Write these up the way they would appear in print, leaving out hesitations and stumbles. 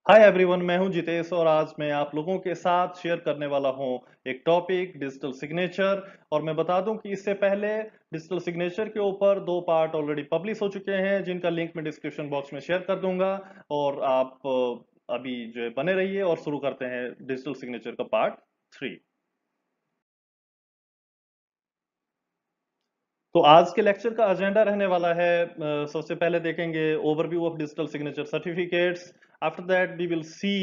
Hi everyone, मैं हूं जितेश और आज मैं आप लोगों के साथ शेयर करने वाला हूं एक टॉपिक डिजिटल सिग्नेचर। और मैं बता दूं कि इससे पहले डिजिटल सिग्नेचर के ऊपर दो पार्ट ऑलरेडी पब्लिश हो चुके हैं जिनका लिंक मैं डिस्क्रिप्शन बॉक्स में शेयर कर दूंगा। और आप अभी जो है बने रहिए और शुरू करते हैं डिजिटल सिग्नेचर का पार्ट 3। तो आज के लेक्चर का एजेंडा रहने वाला है, सबसे पहले देखेंगे overview of digital signature certificates. After that we will see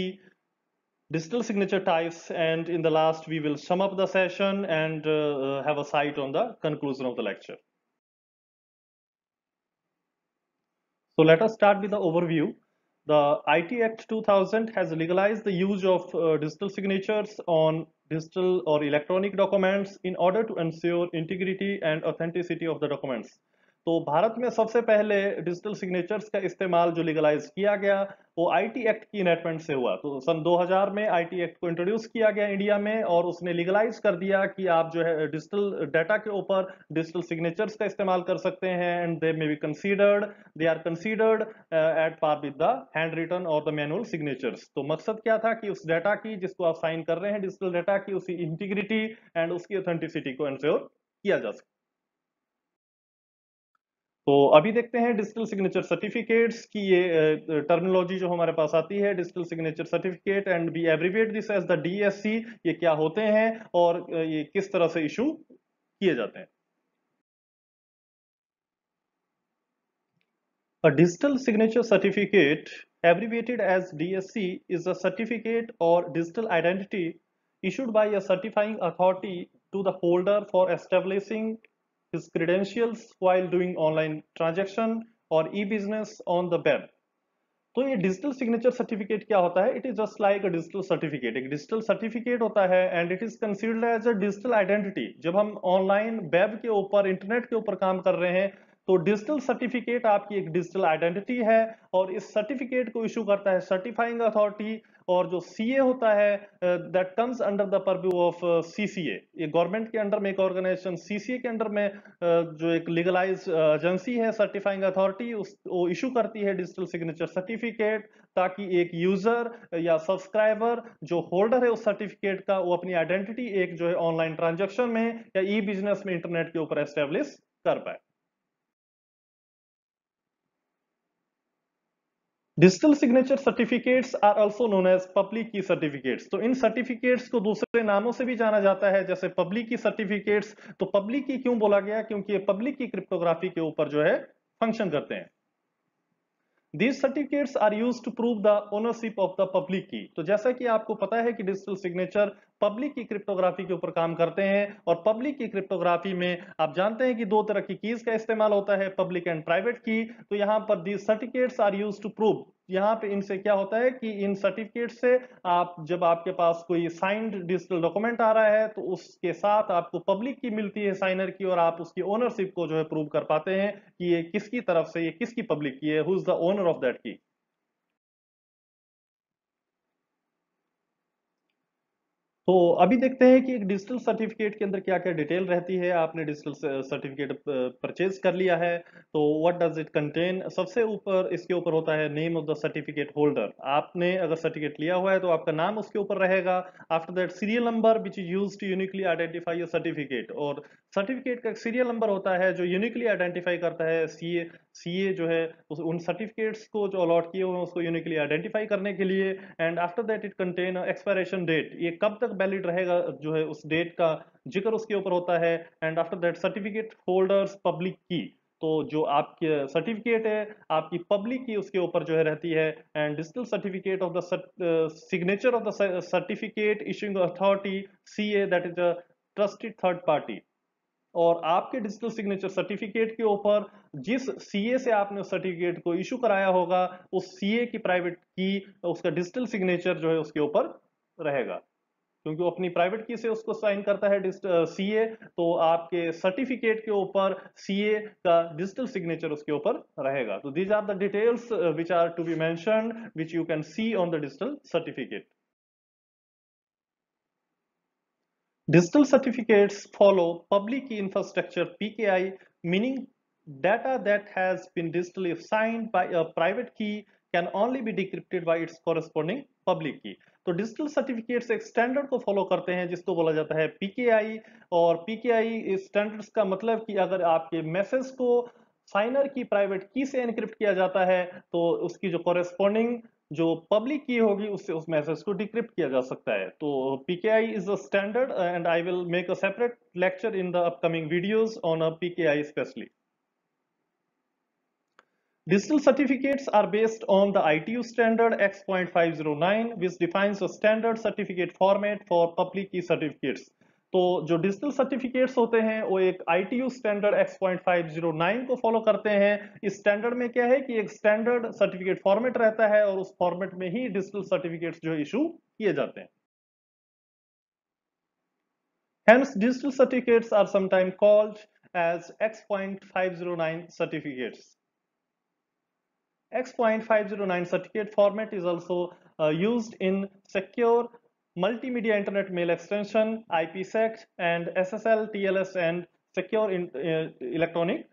digital signature types, and in the last we will sum up the session and have a sight on the conclusion of the lecture. So let us start with the overview. The IT Act 2000 has legalized the use of digital signatures on digital or electronic documents in order to ensure integrity and authenticity of the documents. तो भारत में सबसे पहले digital signatures का इस्तेमाल जो legalise किया गया वो आईटी एक्ट की इनेक्टमेंट से हुआ। तो सन 2000 में आईटी एक्ट को इंट्रोड्यूस किया गया इंडिया में और उसने लीगलाइज कर दिया कि आप जो है डिजिटल डाटा के ऊपर डिजिटल सिग्नेचर्स का इस्तेमाल कर सकते हैं and they may be considered they are considered at par with the hand written और द मैनुअल सिग्नेचर्स। तो मकसद क्या था कि उस डाटा की जिसको आप साइन कर रहे हैं डिजिटल डाटा की उसकी इंटीग्रिटी एंड उसकी ऑथेंटिसिटी को इंश्योर किया जा सके। तो अभी देखते हैं डिजिटल सिग्नेचर सर्टिफिकेट्स की ये टर्मिनोलॉजी जो हमारे पास आती है, digital signature certificate and we abbreviate this as the DSC. ये क्या होते हैं और ये किस तरह से इशू किए जाते हैं। A digital signature certificate, abbreviated as DSC, is a certificate or digital identity issued by a certifying authority to the holder for establishing his credentials while doing online transaction or e-business on the web. तो ये digital signature certificate क्या होता है? It is just like a digital certificate. एक digital certificate होता है and it is considered as a digital identity. जब हम ऑनलाइन वेब के ऊपर इंटरनेट के ऊपर काम कर रहे हैं तो डिजिटल सर्टिफिकेट आपकी एक डिजिटल आइडेंटिटी है और इस सर्टिफिकेट को इशू करता है सर्टिफाइंग अथॉरिटी। और जो सीए होता है that comes under the purview of CCA. ये गवर्नमेंट के अंडर में एक ऑर्गेनाइजेशन सीसीए के अंडर में जो एक लीगलाइज एजेंसी है सर्टिफाइंग अथॉरिटी उस वो इशू करती है डिजिटल सिग्नेचर सर्टिफिकेट ताकि एक यूजर या सब्सक्राइबर जो होल्डर है उस सर्टिफिकेट का वो अपनी आइडेंटिटी एक जो है ऑनलाइन ट्रांजेक्शन में या ई बिजनेस में इंटरनेट के ऊपर एस्टेब्लिश कर पाए। Digital signature certificates are also known as public key certificates. तो इन सर्टिफिकेट्स को दूसरे नामों से भी जाना जाता है जैसे पब्लिक की सर्टिफिकेट्स। तो पब्लिक की क्यों बोला गया? क्योंकि ये पब्लिक की क्रिप्टोग्राफी के ऊपर जो है फंक्शन करते हैं। These certificates are used to prove the ownership of the public key। तो जैसा कि आपको पता है कि डिजिटल सिग्नेचर पब्लिक की क्रिप्टोग्राफी के ऊपर काम करते हैं और पब्लिक की क्रिप्टोग्राफी में आप जानते हैं कि दो तरह की कीज का इस्तेमाल होता है, पब्लिक एंड प्राइवेट की। तो यहाँ पर the certificates are used to prove. यहाँ पे इनसे क्या होता है कि इन सर्टिफिकेट से आप जब आपके पास कोई साइंड डिजिटल डॉक्यूमेंट आ रहा है तो उसके साथ आपको पब्लिक की मिलती है साइनर की और आप उसकी ओनरशिप को जो है प्रूव कर पाते हैं कि ये किसकी तरफ से, ये किसकी पब्लिक की है, who is the owner of that की। तो अभी देखते हैं कि एक डिजिटल सर्टिफिकेट के अंदर क्या क्या डिटेल रहती है। आपने डिजिटल सर्टिफिकेट परचेज कर लिया है तो व्हाट डज इट कंटेन? सबसे ऊपर इसके ऊपर होता है name of the certificate holder. आपने अगर सर्टिफिकेट लिया हुआ है तो आपका नाम उसके ऊपर रहेगा। After that serial number which is used to uniquely identify a certificate. और सर्टिफिकेट का एक सीरियल नंबर होता है जो यूनिकली आइडेंटिफाई करता है सीए। सीए जो है उन सर्टिफिकेट्स को जो अलॉट किए हुए हैं उसको यूनिकली आइडेंटिफाई करने के लिए। And after that it contain expiration date, ये कब तक वैलिड रहेगा जो है उस डेट का जिक्र उसके ऊपर होता है। And after that certificate holders public key. तो जो आपके सर्टिफिकेट है आपकी पब्लिक की उसके ऊपर जो है रहती है। And digital certificate of the signature of the certificate issuing authority CA that is a trusted third party. और आपके डिजिटल सिग्नेचर सर्टिफिकेट के ऊपर जिस सीए से आपने उस सर्टिफिकेट को इशू कराया होगा उस सीए की प्राइवेट की उसका डिजिटल सिग्नेचर जो है उसके ऊपर रहेगा। क्योंकि वो अपनी प्राइवेट की से उसको साइन करता है सीए, तो आपके सर्टिफिकेट के ऊपर सीए का डिजिटल सिग्नेचर उसके ऊपर रहेगा। तो these are the details which are to be mentioned which you can see on the digital certificate. Digital certificates follow public key infrastructure PKI, meaning data that has been digitally signed by a private key can only be decrypted by its corresponding public key. तो digital certificates एक standard को follow करते हैं जिसको बोला जाता है पीकेआई। और पीकेआई स्टैंडर्ड्स का मतलब कि अगर आपके मैसेज को साइनर की प्राइवेट की से एनक्रिप्ट किया जाता है तो उसकी जो कॉरेस्पॉन्डिंग जो पब्लिक की होगी उससे उस मैसेज को डिक्रिप्ट किया जा सकता है। तो पीकेआई is a standard and I will make a separate lecture in the upcoming videos on a PKI especially. Digital certificates are based on the ITU standard X.509 which defines a standard certificate format for public key certificates. तो जो digital certificates होते हैं वो एक ITU standard X.509 को follow करते हैं। इस स्टैंडर्ड में क्या है कि एक स्टैंडर्ड सर्टिफिकेट फॉर्मेट रहता है और उस फॉर्मेट में ही डिजिटल सर्टिफिकेट्स जो इशू किए जाते हैं। Hence, digital certificates are sometimes called as X.509 certificates. X.509 certificate format is also used in secure multimedia internet mail extension, IPsec, and SSL, TLS, and secure electronic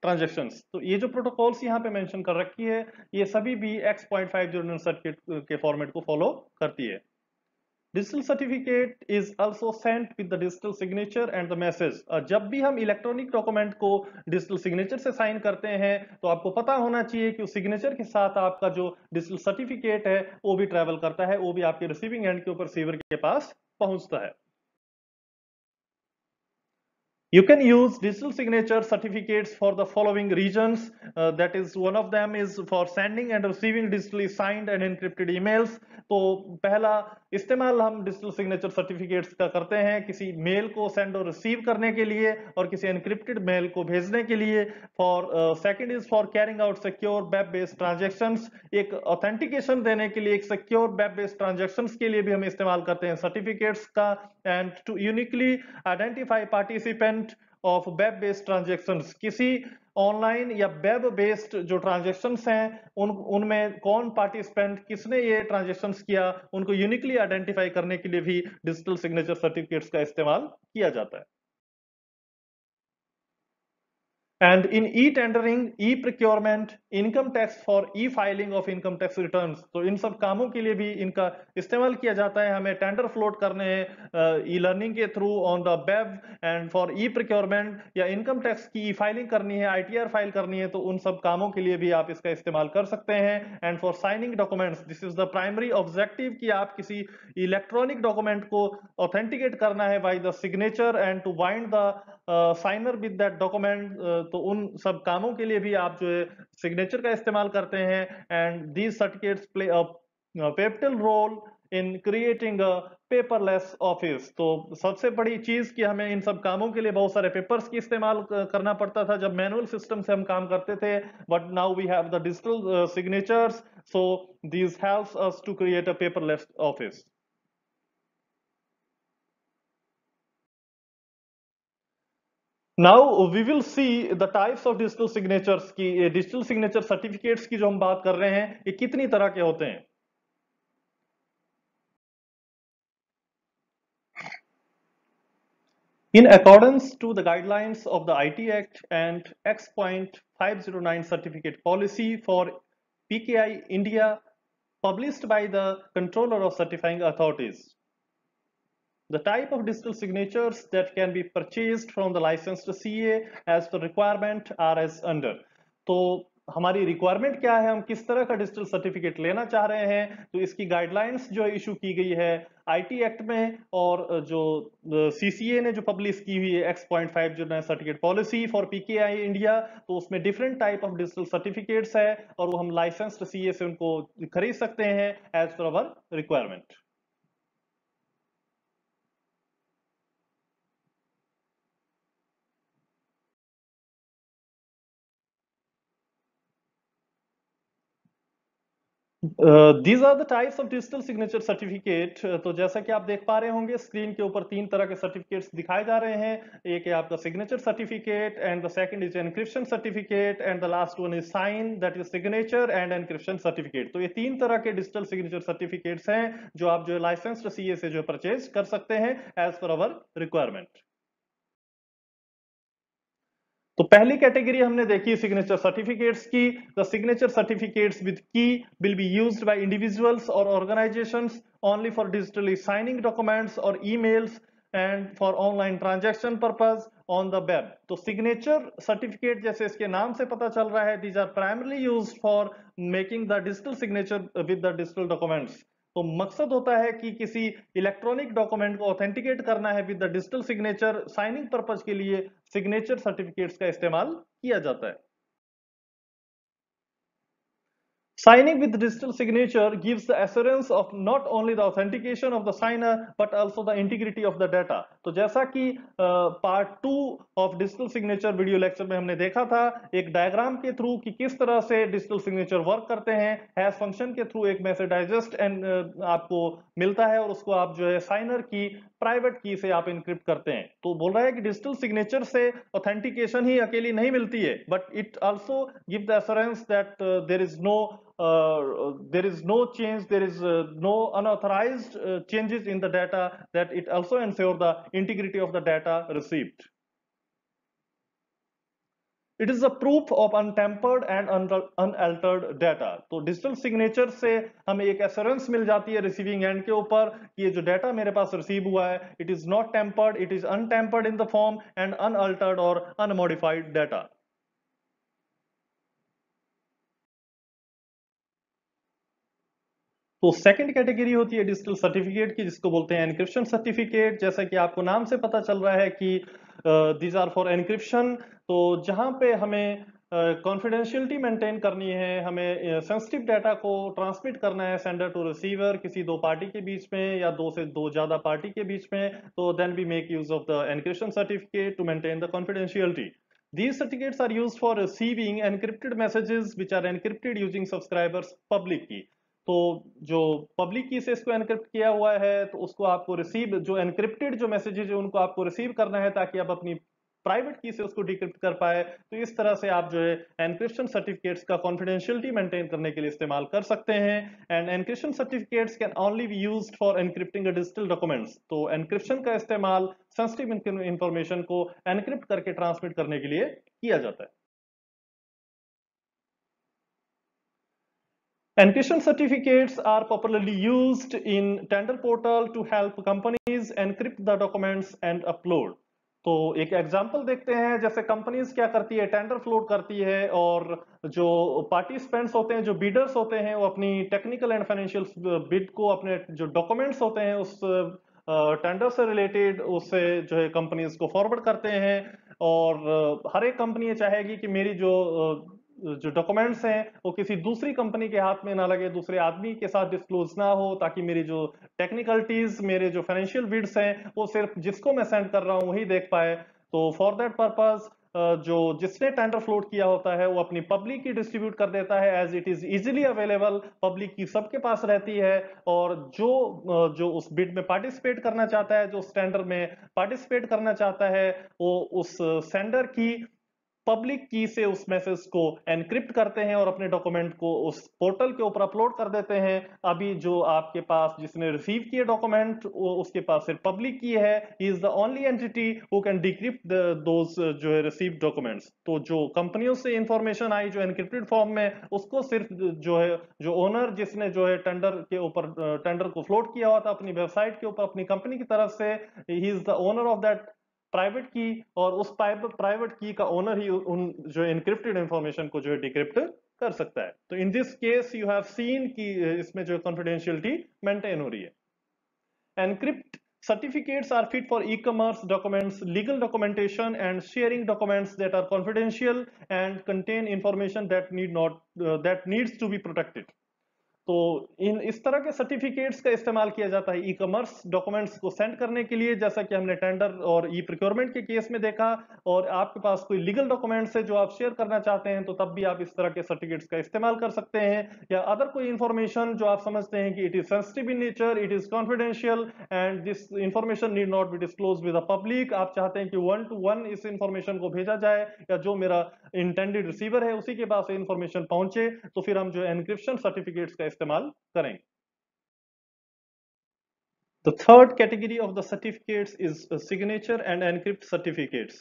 transactions. तो ये जो protocols यहाँ पे mention कर रखी है ये सभी भी X.509 सर्टिफिकेट के फॉर्मेट को फॉलो करती है। Digital certificate is also sent with the digital signature and the message. जब भी हम इलेक्ट्रॉनिक डॉक्यूमेंट को डिजिटल सिग्नेचर से साइन करते हैं तो आपको पता होना चाहिए कि उस सिग्नेचर के साथ आपका जो डिजिटल सर्टिफिकेट है वो भी ट्रैवल करता है, वो भी आपके रिसीविंग एंड के ऊपर रिसीवर के पास पहुंचता है। You can use digital signature certificates for the following reasons. That is, one of them is for sending and receiving digitally signed and encrypted emails. तो पहला इस्तेमाल हम डिजिटल सिग्नेचर सर्टिफिकेट्स का करते हैं किसी मेल को सेंड और रिसीव करने के लिए और किसी एनक्रिप्टेड मेल को भेजने के लिए। For second is for carrying out secure web based transactions, एक ऑथेंटिकेशन देने के लिए, एक सिक्योर वेब बेस्ड ट्रांजैक्शंस के लिए भी हम इस्तेमाल करते हैं सर्टिफिकेट्स का। And to uniquely identify participant of web based transactions, किसी ऑनलाइन या वेब बेस्ड जो ट्रांजैक्शंस हैं उनमें कौन पार्टिसिपेंट, किसने ये ट्रांजैक्शंस किया, उनको यूनिकली आइडेंटिफाई करने के लिए भी डिजिटल सिग्नेचर सर्टिफिकेट्स का इस्तेमाल किया जाता है। And in e-tendering, e-procurement, income tax for e-filing of income tax returns, तो इन सब कामों के लिए भी इनका इस्तेमाल किया जाता है। हमें टेंडर फ्लोट करने हैं ई लर्निंग के through on the web, and for e procurement या इनकम टैक्स की ई फाइलिंग करनी है, आईटीआर फाइल करनी है, तो उन सब कामों के लिए भी आप इसका इस्तेमाल कर सकते हैं। And for signing documents, this is the primary objective कि आप किसी इलेक्ट्रॉनिक डॉक्यूमेंट को ऑथेंटिकेट करना है by the signature and to bind the signer with that document. तो उन सब कामों के लिए भी आप जो है सिग्नेचर का इस्तेमाल करते हैं। And these certificates play a pivotal role in creating a paperless office. तो सबसे बड़ी चीज कि हमें इन सब कामों के लिए बहुत सारे पेपर्स की इस्तेमाल करना पड़ता था जब मैनुअल सिस्टम से हम काम करते थे, but now we have the digital signatures, so these helps us to create a paperless office. Now we will see the types of digital signatures की, डिजिटल सिग्नेचर सर्टिफिकेट्स की जो हम बात कर रहे हैं ये कितनी तरह के होते हैं। In accordance to the guidelines of the IT Act and X.509 certificate policy for PKI India published by the Controller of Certifying Authorities, the type of digital signatures that can be purchased from the licensed CA as per requirement are as under. तो हमारी requirement क्या है, हम किस तरह का digital certificate लेना चाह रहे हैं, तो इसकी गाइडलाइंस जो इशू की गई है आईटी एक्ट में और जो सीसीए ने जो पब्लिश की हुई है X.509 certificate policy for पीकेआई India, तो उसमें different type of digital certificates है और वो हम लाइसेंस्ड सीए से उनको खरीद सकते हैं as per our requirement. These are the types of digital signature certificate. तो जैसा कि आप देख पा रहे होंगे स्क्रीन के ऊपर तीन तरह के सर्टिफिकेट्स दिखाए जा रहे हैं। एक है आपका signature certificate, and the second is encryption certificate, and the last one is sine, that is signature end encryption certificate. तो ये तीन तरह के डिजिटल सिग्नेचर सर्टिफिकेट्स हैं जो आप जो लाइसेंस्ड सीए से जो परचेज कर सकते हैं एज पर अवर रिक्वायरमेंट। तो पहली कैटेगरी हमने देखी सिग्नेचर सर्टिफिकेट्स की। The signature certificates with key will be used by individuals और organisations only for digitally signing documents और emails and for online transaction purpose on the web. तो signature certificate जैसे इसके नाम से पता चल रहा है, these are primarily used for making the digital signature with the digital documents. तो मकसद होता है कि किसी इलेक्ट्रॉनिक डॉक्यूमेंट को ऑथेंटिकेट करना है with the digital signature, signing purpose के लिए सिग्नेचर सर्टिफिकेट्स का इस्तेमाल किया जाता है। Signing with digital signature gives the assurance of not only the authentication of the signer but also the integrity of the data। तो जैसा कि part 2 of digital signature video lecture में हमने देखा था एक डायग्राम के थ्रू कि किस तरह से डिजिटल सिग्नेचर वर्क करते हैं, हैश फंक्शन के थ्रू एक मैसेज डाइजेस्ट एंड आपको मिलता है और उसको आप जो है साइनर की प्राइवेट की से आप इनक्रिप्ट करते हैं। तो बोल रहा है कि डिजिटल सिग्नेचर से ऑथेंटिकेशन ही अकेली नहीं मिलती है, but it also give the assurance that there is no change, there is no unauthorized changes in the data, that it also ensure the integrity of the data received. It is a proof of untampered and unaltered data। तो digital signature से हमें एक assurance मिल जाती है receiving end के ऊपर कि ये जो डाटा मेरे पास रिसीव हुआ है it is not tampered, it is untampered in the form and unaltered और अनमॉडिफाइड डाटा। तो सेकंड कैटेगरी होती है डिजिटल सर्टिफिकेट की, जिसको बोलते हैं एनक्रिप्शन सर्टिफिकेट। जैसा कि आपको नाम से पता चल रहा है कि दीज आर फॉर एनक्रिप्शन। तो जहां पे हमें कॉन्फिडेंशियलिटी मेंटेन करनी है, हमें सेंसिटिव डाटा को ट्रांसमिट करना है सेंडर टू रिसीवर किसी दो पार्टी के बीच में या दो से दो ज्यादा पार्टी के बीच में, तो then we make use of the encryption certificate to maintain the confidentiality. These certificates are used for receiving encrypted messages which are encrypted using subscribers public key। तो जो पब्लिक की से इसको एनक्रिप्ट किया हुआ है तो उसको आपको रिसीव, जो एनक्रिप्टेड जो मैसेजेस है उनको आपको रिसीव करना है ताकि आप अपनी प्राइवेट की से उसको डिक्रिप्ट कर पाए। तो इस तरह से आप जो है एनक्रिप्शन सर्टिफिकेट्स का कॉन्फिडेंशियलिटी मेंटेन करने के लिए इस्तेमाल कर सकते हैं। End encryption certificates can only B used for एनक्रिप्टिंग digital documents. तो एनक्रिप्शन का इस्तेमाल सेंसिटिव इंफॉर्मेशन को एनक्रिप्ट करके ट्रांसमिट करने के लिए किया जाता है। Encryption certificates are popularly used in tender portal to help companies encrypt the documents and upload। तो एक एग्जांपल देखते हैं, जैसे कंपनीज क्या करती है, टेंडर फ्लोट करती है और जो पार्टिसिपेंट्स होते हैं, जो बीडर्स होते हैं, वो अपनी टेक्निकल एंड फाइनेंशियल बिड को, अपने जो डॉक्यूमेंट्स होते हैं उस टेंडर से रिलेटेड उससे जो है कंपनीज को फॉरवर्ड करते हैं। और हर एक कंपनी ये चाहेगी कि मेरी जो डॉक्यूमेंट्स हैं वो किसी दूसरी कंपनी के हाथ में ना लगे, दूसरे आदमी के साथ डिस्क्लोज ना हो, ताकि मेरी जो टेक्निकलिटीज, मेरे जो फाइनेंशियल बिड्स हैं वो सिर्फ जिसको मैं सेंड कर रहा हूं वही देख पाए। तो फॉर दैट पर्पस जो जिसने टेंडर फ्लोट किया होता है वो अपनी पब्लिक की डिस्ट्रीब्यूट कर देता है as it is easily available, public key सबके पास रहती है। और जो उस बिड में पार्टिसिपेट करना चाहता है, जो उस टेंडर में पार्टिसिपेट करना चाहता है, वो उस सेंडर की पब्लिक की से उस मैसेज को एनक्रिप्ट करते हैं और अपने डॉक्यूमेंट को उस पोर्टल के ऊपर अपलोड कर देते हैं। अभी जो आपके पास जिसने रिसीव किए डॉक्यूमेंट उसके पास सिर्फ पब्लिक की है, he is the only entity who can decrypt those जो है रिसीव डॉक्यूमेंट्स। तो जो कंपनियों से इंफॉर्मेशन आई जो एनक्रिप्टेड फॉर्म में, उसको सिर्फ जो है जो ओनर जिसने जो है टेंडर के ऊपर टेंडर को फ्लोट किया हुआ था अपनी वेबसाइट के ऊपर अपनी कंपनी की तरफ से, he is the owner of that private की, और उस प्राइवेट की का ओनर ही उन जो एनक्रिप्टेड इंफॉर्मेशन को जो है डिक्रिप्ट कर सकता है। तो in this case you have seen कि इसमें जो कॉन्फिडेंशियलिटी मेंटेन हो रही है। Encrypt certificates are fit for e-commerce documents, legal documentation and sharing documents that are confidential and contain information that needs to be protected। तो इस तरह के सर्टिफिकेट्स का इस्तेमाल किया जाता है ई कॉमर्स डॉक्यूमेंट्स को सेंड करने के लिए, जैसा कि हमने टेंडर और ई प्रोक्योरमेंट के केस में देखा। और आपके पास कोई लीगल डॉक्यूमेंट्स है जो आप शेयर करना चाहते हैं तो तब भी आप इस तरह के सर्टिफिकेट्स का इस्तेमाल कर सकते हैं। या अदर कोई इंफॉर्मेशन जो आप समझते हैं कि it is sensitive in nature, it is confidential and this information need not be disclose with the public, आप चाहते हैं कि 1 to 1 इस इंफॉर्मेशन को भेजा जाए या जो मेरा इंटेंडेड रिसीवर है उसी के पास इंफॉर्मेशन पहुंचे, तो फिर हम जो एनक्रिप्शन सर्टिफिकेट्स का इस्तेमाल करेंगे। The third category of the certificates is signature and encrypt certificates।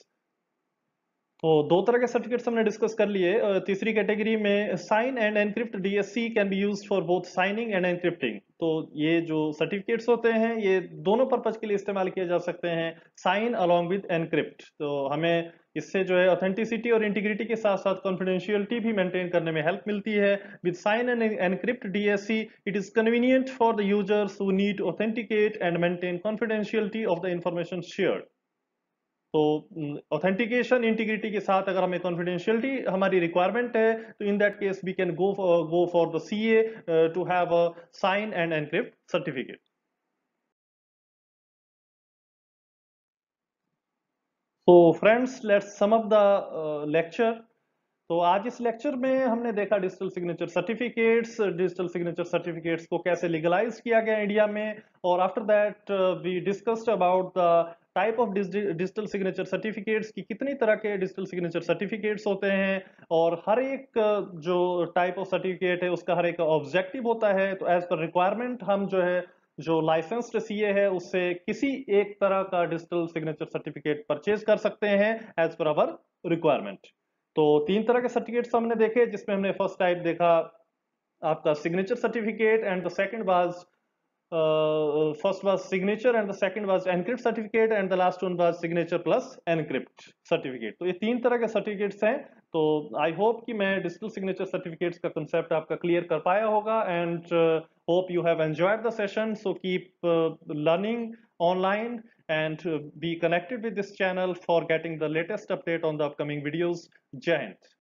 तो दो तरह के सर्टिफिकेट्स हमने डिस्कस कर लिए। तीसरी कैटेगरी में sign and encrypt DSC can be used for both signing and encrypting. तो ये जो सर्टिफिकेट्स होते हैं ये दोनों पर्पज के लिए इस्तेमाल किए जा सकते हैं, साइन अलोंग विद एनक्रिप्ट। तो हमें इससे जो है ऑथेंटिसिटी और इंटीग्रिटी के साथ साथ कॉन्फिडेंशियलिटी भी मेंटेन करने में हेल्प मिलती है। With sign and encrypt DSC it is convenient for the users who need authenticate and maintain confidentiality of the information shared. तो ऑथेंटिकेशन इंटीग्रिटी के साथ अगर हमें कॉन्फिडेंशियलिटी हमारी रिक्वायरमेंट है, तो in that case we can go for the CA to have a sign and encrypt certificate. तो friends, let's sum up the lecture. तो आज इस लेक्चर में हमने देखा डिजिटल सिग्नेचर सर्टिफिकेट्स को कैसे लीगलाइज किया गया इंडिया में, और after that we discussed about the type of digital signature certificates की कितनी तरह के डिजिटल सिग्नेचर सर्टिफिकेट्स होते हैं, और हर एक जो टाइप ऑफ सर्टिफिकेट है उसका हर एक ऑब्जेक्टिव होता है। तो एज पर रिक्वायरमेंट हम जो है जो लाइसेंस्ड सीए है उससे किसी एक तरह का डिजिटल सिग्नेचर सर्टिफिकेट परचेज कर सकते हैं एज पर अवर रिक्वायरमेंट। तो तीन तरह के सर्टिफिकेट्स हमने देखे, जिसमें हमने फर्स्ट टाइप देखा आपका signature certificate, and the second was first was signature and the second was encrypt certificate and the last one was signature plus encrypt certificate। तो ये तीन तरह के सर्टिफिकेट्स हैं। तो आई होप कि मैं डिजिटल सिग्नेचर सर्टिफिकेट्स का कंसेप्ट आपका क्लियर कर पाया होगा, and hope you have enjoyed the session. So keep learning online and be connected with this channel for getting the latest update on the upcoming videos. Jai Hind.